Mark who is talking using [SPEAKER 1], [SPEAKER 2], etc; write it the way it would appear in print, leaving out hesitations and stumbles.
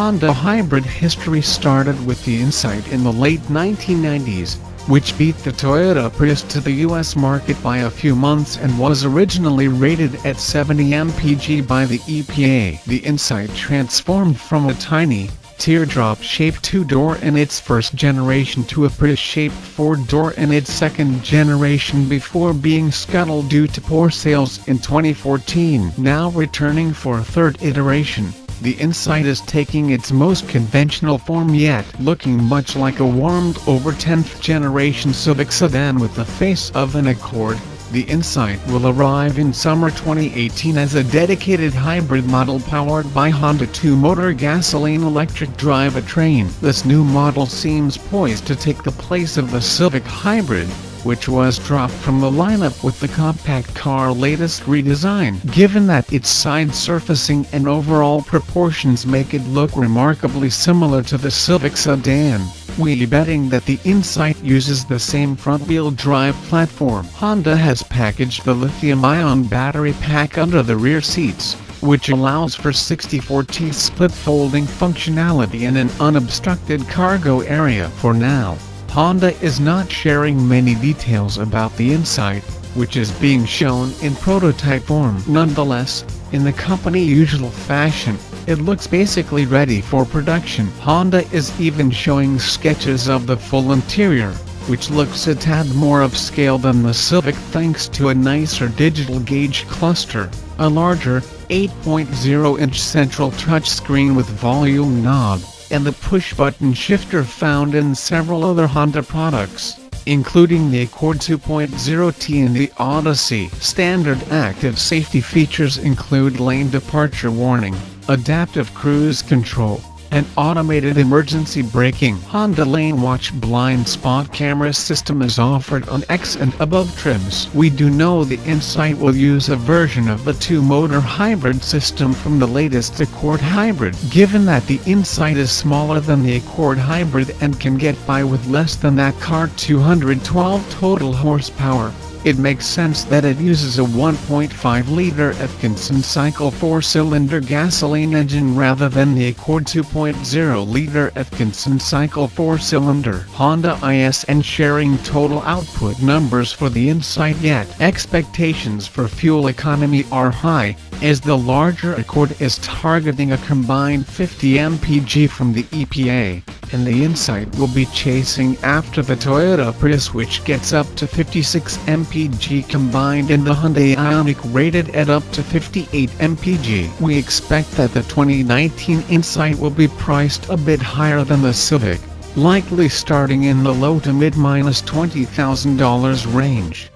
[SPEAKER 1] Honda hybrid history started with the Insight in the late 1990s, which beat the Toyota Prius to the US market by a few months and was originally rated at 70 mpg by the EPA. The Insight transformed from a tiny, teardrop-shaped two-door in its first generation to a Prius-shaped four-door in its second generation before being scuttled due to poor sales in 2014. Now returning for a third iteration, the Insight is taking its most conventional form yet, looking much like a warmed-over 10th generation Civic sedan with the face of an Accord. The Insight will arrive in summer 2018 as a dedicated hybrid model powered by Honda two-motor gasoline-electric drivetrain. This new model seems poised to take the place of the Civic Hybrid, which was dropped from the lineup with the compact car latest redesign. Given that its side surfacing and overall proportions make it look remarkably similar to the Civic sedan, we're betting that the Insight uses the same front-wheel drive platform. Honda has packaged the lithium-ion battery pack under the rear seats, which allows for 60/40 split folding functionality and an unobstructed cargo area. For now, Honda is not sharing many details about the Insight, which is being shown in prototype form. Nonetheless, in the company's usual fashion, it looks basically ready for production. Honda is even showing sketches of the full interior, which looks a tad more upscale than the Civic thanks to a nicer digital gauge cluster, a larger 8.0-inch central touchscreen with volume knob, and the push-button shifter found in several other Honda products, including the Accord 2.0T and the Odyssey. Standard active safety features include lane departure warning, adaptive cruise control, and automated emergency braking. Honda Lane Watch blind spot camera system is offered on X and above trims. We do know the Insight will use a version of the two-motor hybrid system from the latest Accord Hybrid. Given that the Insight is smaller than the Accord Hybrid and can get by with less than that car's 212 total horsepower, it makes sense that it uses a 1.5-liter Atkinson cycle 4-cylinder gasoline engine rather than the Accord 2.0-liter Atkinson cycle 4-cylinder. Honda isn't sharing total output numbers for the Insight yet. Expectations for fuel economy are high, as the larger Accord is targeting a combined 50 mpg from the EPA, and the Insight will be chasing after the Toyota Prius, which gets up to 56 mpg combined, and the Hyundai Ioniq rated at up to 58 mpg. We expect that the 2019 Insight will be priced a bit higher than the Civic, likely starting in the low to mid $20,000 range.